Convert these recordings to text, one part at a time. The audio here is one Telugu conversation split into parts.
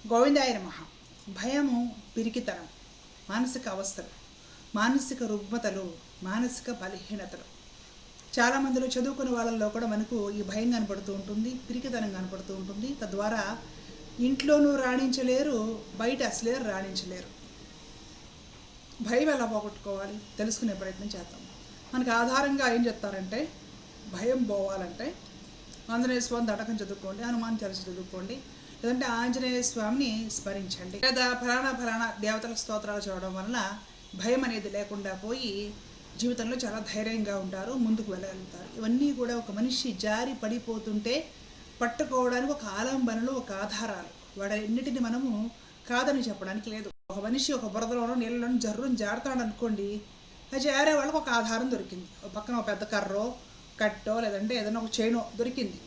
గోవిందాయ నమః. భయము, పిరికితనం, మానసిక అవస్థలు, మానసిక రుగ్మతలు, మానసిక బలహీనతలు. చాలామందిలో చదువుకునే వాళ్ళల్లో కూడా మనకు ఈ భయం కనపడుతూ ఉంటుంది, పిరికితనం కనపడుతూ ఉంటుంది. తద్వారా ఇంట్లోనూ రాణించలేరు, బయట అసలే రాణించలేరు. భయం ఎలా పోగొట్టుకోవాలి తెలుసుకునే ప్రయత్నం చేద్దాం. మనకి ఆధారంగా ఏం చెప్తారంటే, భయం పోవాలంటే ఆంజనేయ స్వామి దటకం చదువుకోండి, హనుమాన్ చాలీసా చదువుకోండి, లేదంటే ఆంజనేయ స్వామిని స్మరించండి, లేదా ఫలానా దేవతల స్తోత్రాలు చదవడం వలన భయం అనేది లేకుండా పోయి జీవితంలో చాలా ధైర్యంగా ఉంటారు, ముందుకు వెళ్ళగలుగుతారు. ఇవన్నీ కూడా ఒక మనిషి జారి పడిపోతుంటే పట్టుకోవడానికి ఒక ఆలంబనలు, ఒక ఆధారాలు. వాడన్నిటిని మనము కాదని చెప్పడానికి లేదు. ఒక మనిషి ఒక బురదలోనో నీళ్ళలోనో జర్రుని జారుతాడు అనుకోండి, అది జారే వాళ్ళకి ఒక ఆధారం దొరికింది. ఒక పక్కన ఒక పెద్ద కర్రో కట్టో లేదంటే ఏదైనా ఒక చైనో దొరికింది,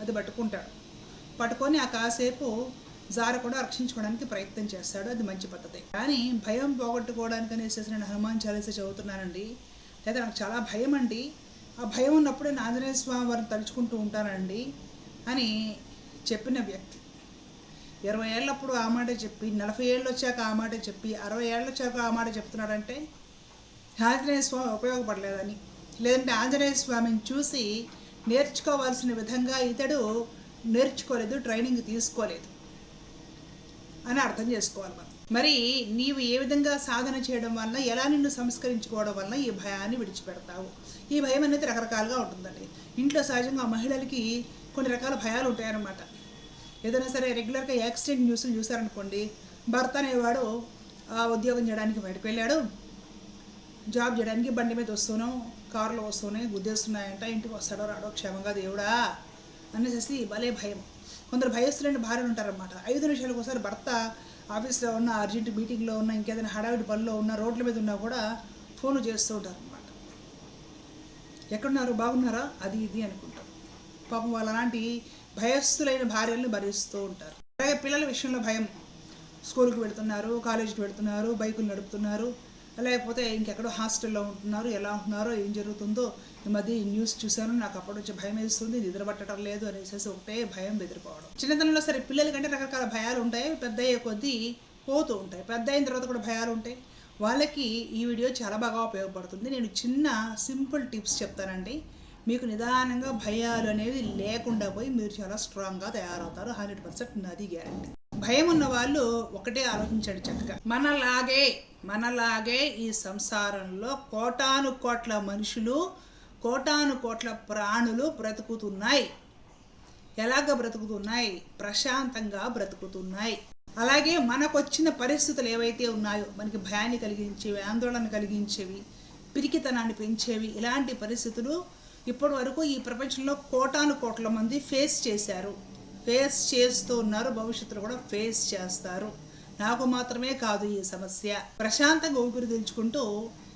అది పట్టుకుంటాడు. పట్టుకొని ఆ కాసేపు జారకుండా రక్షించుకోవడానికి ప్రయత్నం చేస్తాడు. అది మంచి పద్ధతి. కానీ భయం పోగొట్టుకోవడానికి అనేసి నేను హనుమాన్ చాలీసా చదువుతున్నానండి, లేదా నాకు చాలా భయం అండి, ఆ భయం ఉన్నప్పుడు నేను ఆంజనేయ స్వామి వారిని తలుచుకుంటూ ఉంటానండి అని చెప్పిన వ్యక్తి 20 ఏళ్ళప్పుడు ఆ మాట చెప్పి, 40 ఏళ్ళు వచ్చాక ఆ మాట చెప్పి, 60 ఏళ్ళు వచ్చాక ఆ మాట చెప్తున్నాడంటే ఆంజనేయ స్వామి ఉపయోగపడలేదని, లేదంటే ఆంజనేయ స్వామిని చూసి నేర్చుకోవాల్సిన విధంగా ఇతడు నేర్చుకోలేదు, ట్రైనింగ్ తీసుకోలేదు అని అర్థం చేసుకోవాలి మనం. మరి నీవు ఏ విధంగా సాధన చేయడం వల్ల, ఎలా నిన్ను సంస్కరించుకోవడం వల్ల ఈ భయాన్ని విడిచిపెడతావు? ఈ భయం అనేది రకరకాలుగా ఉంటుందండి. ఇంట్లో సహజంగా మహిళలకి కొన్ని రకాల భయాలు ఉంటాయన్నమాట. ఏదైనా సరే రెగ్యులర్గా యాక్సిడెంట్ న్యూస్లు చూసారనుకోండి, భర్త అనేవాడు ఉద్యోగం చేయడానికి బయటకు వెళ్ళాడు, జాబ్ చేయడానికి బండి మీద వస్తూనో కారులో వస్తూనే గుద్దేస్తున్నాయంట, ఇంటికి వస్తాడో రాడో క్షేమంగా దేవుడా అనేసి భలే భయం. కొందరు భయస్తులైన భార్యలు ఉంటారన్నమాట. 5 నిమిషాలకు ఒకసారి భర్త ఆఫీస్లో ఉన్న, అర్జెంట్ మీటింగ్లో ఉన్న, ఇంకేదైనా హడావిడి పనిలో ఉన్న, రోడ్ల మీద ఉన్నా కూడా ఫోన్లు చేస్తూ ఉంటారు అన్నమాట. ఎక్కడున్నారు, బాగున్నారా, అది ఇది అనుకుంటారు. పాపం వాళ్ళు అలాంటి భయస్తులైన భార్యలను భరిస్తూ ఉంటారు. అలాగే పిల్లల విషయంలో భయం. స్కూల్కి వెళుతున్నారు, కాలేజీకి వెళుతున్నారు, బైకులు నడుపుతున్నారు, లేకపోతే ఇంకెక్కడో హాస్టల్లో ఉంటున్నారు, ఎలా ఉంటున్నారో, ఏం జరుగుతుందో ఈ మధ్య ఈ న్యూస్ చూశాను, నాకు అప్పటి నుంచి భయం వేస్తుంది, నిద్ర పట్టడం లేదు అనేసి ఒకటే భయం బెదిరిపోవడం. చిన్నతనంలో సరే పిల్లలకంటే రకరకాల భయాలు ఉంటాయి, పెద్ద అయ్యే కొద్దీ పోతూ ఉంటాయి. పెద్ద అయిన తర్వాత కూడా భయాలు ఉంటాయి. వాళ్ళకి ఈ వీడియో చాలా బాగా ఉపయోగపడుతుంది. నేను చిన్న సింపుల్ టిప్స్ చెప్తానండి. మీకు నిదానంగా భయాలు అనేవి లేకుండా పోయి మీరు చాలా స్ట్రాంగ్గా తయారవుతారు. 100% నాది గ్యారంటీ. భయం ఉన్న వాళ్ళు ఒకటే ఆలోచించండి చక్కగా, మనలాగే ఈ సంసారంలో కోటాను కోట్ల మనుషులు, కోటాను కోట్ల ప్రాణులు బ్రతుకుతున్నాయి. ఎలాగ బ్రతుకుతున్నాయి? ప్రశాంతంగా బ్రతుకుతున్నాయి. అలాగే మనకు వచ్చిన పరిస్థితులు ఏవైతే ఉన్నాయో, మనకి భయాన్ని కలిగించేవి, ఆందోళన కలిగించేవి, పిరికితనాన్ని పెంచేవి, ఇలాంటి పరిస్థితులు ఇప్పటి వరకు ఈ ప్రపంచంలో కోటాను కోట్ల మంది ఫేస్ చేశారు, ఫేస్ చేస్తూ ఉన్నారు, భవిష్యత్తులో కూడా ఫేస్ చేస్తారు. నాకు మాత్రమే కాదు ఈ సమస్య. ప్రశాంతంగా ఊపిరి పీల్చుకుంటూ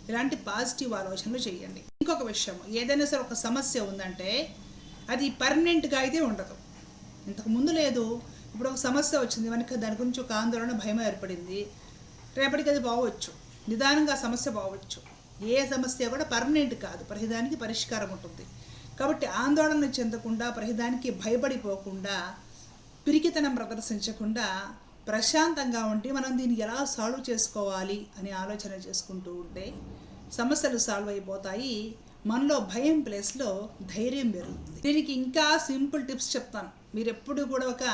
ఇలాంటి పాజిటివ్ ఆలోచనలు చేయండి. ఇంకొక విషయం, ఏదైనా సరే ఒక సమస్య ఉందంటే అది పర్మనెంట్గా అయితే ఉండదు. ఇంతకు ముందు లేదు, ఇప్పుడు ఒక సమస్య వచ్చింది, మనకి దాని గురించి ఒక ఆందోళన, భయం ఏర్పడింది. రేపటికి అది బాగవచ్చు, నిదానంగా సమస్య బాగవచ్చు. ఏ సమస్య కూడా పర్మనెంట్ కాదు, ప్రతిదానికి పరిష్కారం ఉంటుంది. కాబట్టి ఆందోళన చెందకుండా, ప్రతిదానికి భయపడిపోకుండా, పిరికితనం ప్రదర్శించకుండా ప్రశాంతంగా ఉండి మనం దీన్ని ఎలా సాల్వ్ చేసుకోవాలి అని ఆలోచన చేసుకుంటూ ఉంటే సమస్యలు సాల్వ్ అయిపోతాయి. మనలో భయం ప్లేస్లో ధైర్యం పెరుగుతుంది. దీనికి ఇంకా సింపుల్ టిప్స్ చెప్తాను. మీరు ఎప్పుడు కూడా ఒక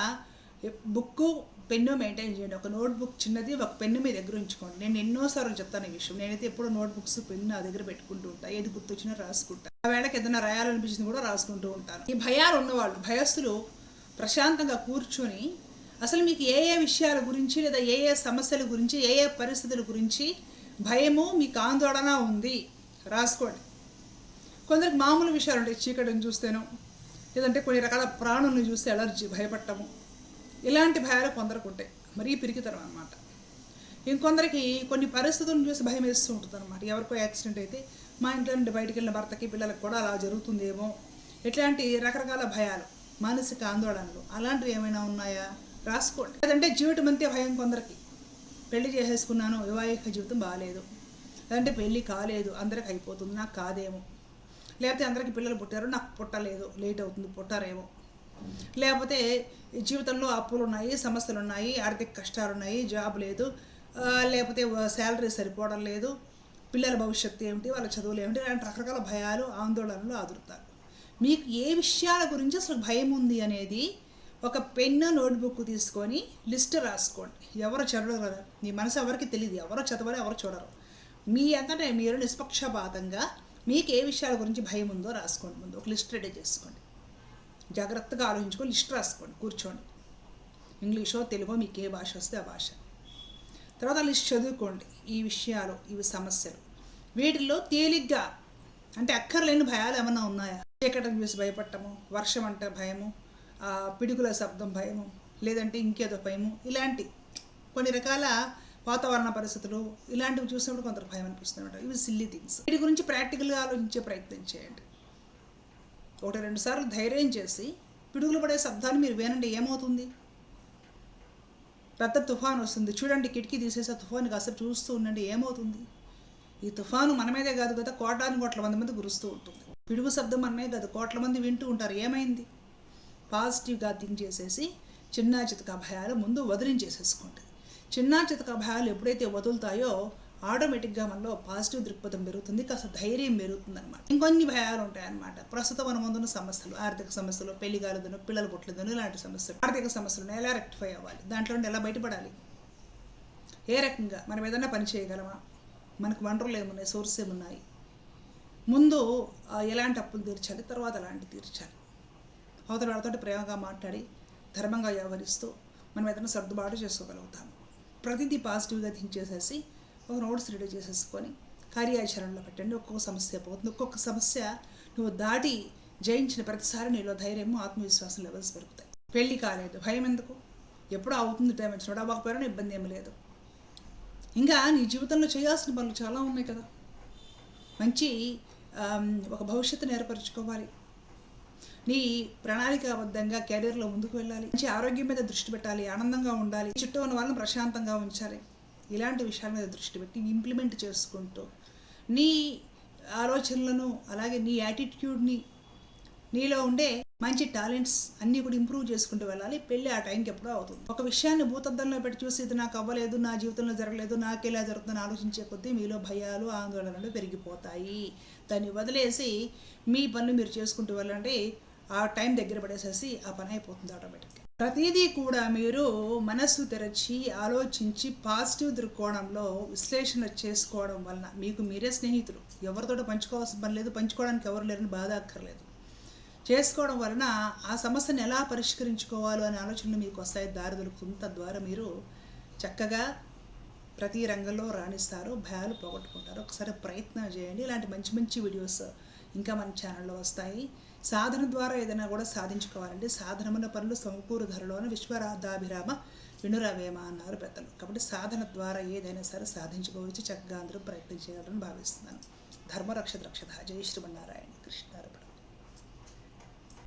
బుక్కు, పెన్ను మెయింటైన్ చేయండి. ఒక నోట్బుక్ చిన్నది, ఒక పెన్ను మీ దగ్గర ఉంచుకోండి. నేను ఎన్నోసార్లు చెప్తాను ఈ విషయం. నేనైతే ఎప్పుడు నోట్బుక్స్, పెన్ను నా దగ్గర పెట్టుకుంటూ ఉంటాను. ఏది గుర్తొచ్చినా రాసుకుంటాను. ఆ వేళకి ఏదైనా రాయాలనిపించింది కూడా రాసుకుంటూ ఉంటాను. ఈ భయాలు ఉన్నవాళ్ళు, భయస్తులు ప్రశాంతంగా కూర్చొని అసలు మీకు ఏ ఏ విషయాల గురించి, లేదా ఏ ఏ సమస్యల గురించి, ఏ ఏ పరిస్థితుల గురించి భయము, మీకు ఆందోళన ఉంది రాసుకోండి. కొందరికి మామూలు విషయాలు ఉంటాయి, చీకటిని చూస్తేనో, లేదంటే కొన్ని రకాల ప్రాణులను చూస్తే అలర్జీ, భయపడటము, ఇలాంటి భయాలు కొందరికి ఉంటాయి. మరీ పిరికితనం అనమాట. ఇంకొందరికి కొన్ని పరిస్థితులను చూసి భయం వేస్తూ ఉంటుంది అనమాట. ఎవరికో యాక్సిడెంట్ అయితే మా ఇంట్లో నుండి బయటికి వెళ్ళిన భర్తకి, పిల్లలకు కూడా అలా జరుగుతుందేమో, ఇట్లాంటి రకరకాల భయాలు, మానసిక ఆందోళనలు, అలాంటివి ఏమైనా ఉన్నాయా రాసుకోండి. లేదంటే జీవితం అంతే భయం. కొందరికి పెళ్లి చేసేసుకున్నాను, వివాహిక జీవితం బాగాలేదు, లేదంటే పెళ్ళి కాలేదు, అందరికి అయిపోతుంది, నాకు కాదేమో, లేకపోతే అందరికీ పిల్లలు పుట్టారు, నాకు పుట్టలేదు, లేట్ అవుతుంది, పుట్టారేమో, లేకపోతే జీవితంలో అప్పులు ఉన్నాయి, సమస్యలు ఉన్నాయి, ఆర్థిక కష్టాలు ఉన్నాయి, జాబ్ లేదు, లేకపోతే శాలరీ సరిపోవడం లేదు, పిల్లల భవిష్యత్తు ఏమిటి, వాళ్ళ చదువులు ఏమిటి, ఇలాంటి రకరకాల భయాలు, ఆందోళనలు, ఆదుర్తాలు. మీకు ఏ విషయాల గురించి అసలు భయం ఉంది అనేది ఒక పెన్ను నోట్బుక్ తీసుకొని లిస్ట్ రాసుకోండి. ఎవరు చదవరు కదా, మీ మనసు ఎవరికి తెలియదు, ఎవరో చదవరు, ఎవరు చూడరు. మీ అంతటా మీరు నిష్పక్షపాతంగా మీకు ఏ విషయాల గురించి భయం ఉందో రాసుకోండి. ముందు ఒక లిస్ట్ రెడీ చేసుకోండి, జాగ్రత్తగా ఆలోచించుకొని లిస్ట్ రాసుకోండి, కూర్చోండి. ఇంగ్లీషో తెలుగో మీకు ఏ భాష వస్తే ఆ భాష. తర్వాత లిస్ట్ చదువుకోండి. ఈ విషయాలు, ఇవి సమస్యలు, వీటిల్లో తేలిగ్గా అంటే అక్కర్లేని భయాలు ఏమన్నా ఉన్నాయా? చీకటిని చూసి భయపడటము, వర్షం అంటే భయము, పిడుగుల శబ్దం భయము, లేదంటే ఇంకేదో భయము, ఇలాంటి కొన్ని రకాల వాతావరణ పరిస్థితులు ఇలాంటివి చూసినప్పుడు కొంత భయం అనిపిస్తుంది. ఇవి సిల్లీ థింగ్స్. వీటి గురించి ప్రాక్టికల్గా ఆలోచించే ప్రయత్నం చేయండి. 1-2 సార్లు ధైర్యం చేసి పిడుగులు పడే శబ్దాన్ని మీరు వినండి. ఏమవుతుంది? పెద్ద తుఫాను వస్తుంది, చూడండి, కిటికీ తీసేసి ఆ తుఫాను కాసేపు చూస్తూ ఉండండి, ఏమవుతుంది? ఈ తుఫాను మన మీదే కాదు కదా, కోట్ల మంది కురుస్తూ ఉంటుంది. పిడుగు శబ్దం మన మీద కాదు, కోట్ల మంది వింటూ ఉంటారు. ఏమైంది? పాజిటివ్గా థింక్ చేసేసి చిన్న చితక భయాలు ముందు వదిలించేసేసుకోండి. చిన్న చితక భయాలు ఎప్పుడైతే వదులుతాయో ఆటోమేటిక్గా మనలో పాజిటివ్ దృక్పథం పెరుగుతుంది, కాస్త ధైర్యం పెరుగుతుంది అనమాట. ఇంకొన్ని భయాలు ఉంటాయన్నమాట. ప్రస్తుతం మన ముందున్న సమస్యలు, ఆర్థిక సమస్యలు, పెళ్లి కాలేదను, పిల్లలు పుట్టలేదను, ఇలాంటి సమస్యలు. ఆర్థిక సమస్యలను ఎలా రెక్టిఫై అవ్వాలి, దాంట్లో నుండి ఎలా బయటపడాలి, ఏ రకంగా మనం ఏదైనా పని చేయగలమా, మనకు వనరులు ఏమున్నాయి, సోర్స్ ఏమున్నాయి, ముందు ఎలాంటి అప్పులు తీర్చాలి, తర్వాత ఎలాంటి తీర్చాలి, అవతల వాళ్ళతో ప్రేమగా మాట్లాడి ధర్మంగా వ్యవహరిస్తూ మనం ఏదైనా సర్దుబాటు చేసుకోగలుగుతాము. ప్రతిదీ పాజిటివ్గా థింక్ చేసేసి ఒక నోట్స్ రెడీ చేసేసుకొని కార్యాచరణలో పెట్టండి. ఒక్కొక్క సమస్య పోతుంది. ఒక్కొక్క సమస్య నువ్వు దాటి జయించిన ప్రతిసారి నీలో ధైర్యము, ఆత్మవిశ్వాసం లెవెల్స్ పెరుగుతాయి. పెళ్ళి కాలేదు, భయం ఎందుకు? ఎప్పుడో అవుతుంది, టైం వచ్చినప్పుడు అవ్వకపోయినా ఇబ్బంది ఏమి లేదు. ఇంకా నీ జీవితంలో చేయాల్సిన పనులు చాలా ఉన్నాయి కదా. మంచి ఒక భవిష్యత్తును ఏర్పరచుకోవాలి, నీ ప్రణాళికాబద్ధంగా కెరీర్లో ముందుకు వెళ్ళాలి, మంచి ఆరోగ్యం మీద దృష్టి పెట్టాలి, ఆనందంగా ఉండాలి, చుట్టూ ఉన్న వాళ్ళని ప్రశాంతంగా ఉంచాలి. ఇలాంటి విషయాల మీద దృష్టి పెట్టి ఇంప్లిమెంట్ చేసుకుంటూ నీ ఆలోచనలను, అలాగే నీ యాటిట్యూడ్ని, నీలో ఉండే మంచి టాలెంట్స్ అన్నీ కూడా ఇంప్రూవ్ చేసుకుంటూ వెళ్ళాలి. పెళ్ళి ఆ టైంకి ఎప్పుడో అవుతుంది. ఒక విషయాన్ని భూతద్దంలో పెట్టి చూసి ఇది నాకు అవ్వలేదు, నా జీవితంలో జరగలేదు, నాకెలా జరుగుతుందని ఆలోచించే కొద్దీ మీలో భయాలు, ఆందోళనలు పెరిగిపోతాయి. దాన్ని వదిలేసి మీ పనులు మీరు చేసుకుంటూ వెళ్ళండి. ఆ టైం దగ్గర పడేసేసి ఆ పని అయిపోతుంది ఆటోమేటిక్గా. ప్రతిదీ కూడా మీరు మనస్సు తెరచి ఆలోచించి పాజిటివ్ దృక్కోణంలో విశ్లేషణ చేసుకోవడం వలన మీకు మీరే స్నేహితులు. ఎవరితోటో పంచుకోవాల్సిన పని లేదు, పంచుకోవడానికి ఎవరు లేరని బాధ అక్కర్లేదు. చేసుకోవడం వలన ఆ సమస్యను ఎలా పరిష్కరించుకోవాలో అనే ఆలోచనలు మీకు వస్తాయి, దారి దొరుకుతుంది. తద్వారా మీరు చక్కగా ప్రతి రంగంలో రాణిస్తారు, భయాలు పోగొట్టుకుంటారు. ఒకసారి ప్రయత్నం చేయండి. ఇలాంటి మంచి మంచి వీడియోస్ ఇంకా మన ఛానల్లో వస్తాయి. సాధన ద్వారా ఏదైనా కూడా సాధించుకోవాలంటే సాధనమైన పనులు సమకూరు ధరలోన విశ్వరాధాభిరామ వినురవేమ అన్నారు పెద్దలు. కాబట్టి సాధన ద్వారా ఏదైనా సరే సాధించుకోవచ్చు. చక్కగా అందరూ ప్రయత్నం చేయాలని భావిస్తున్నాను. ధర్మరక్ష రక్షత. జై శ్రీమన్నారాయణ. కృష్ణార్పణ.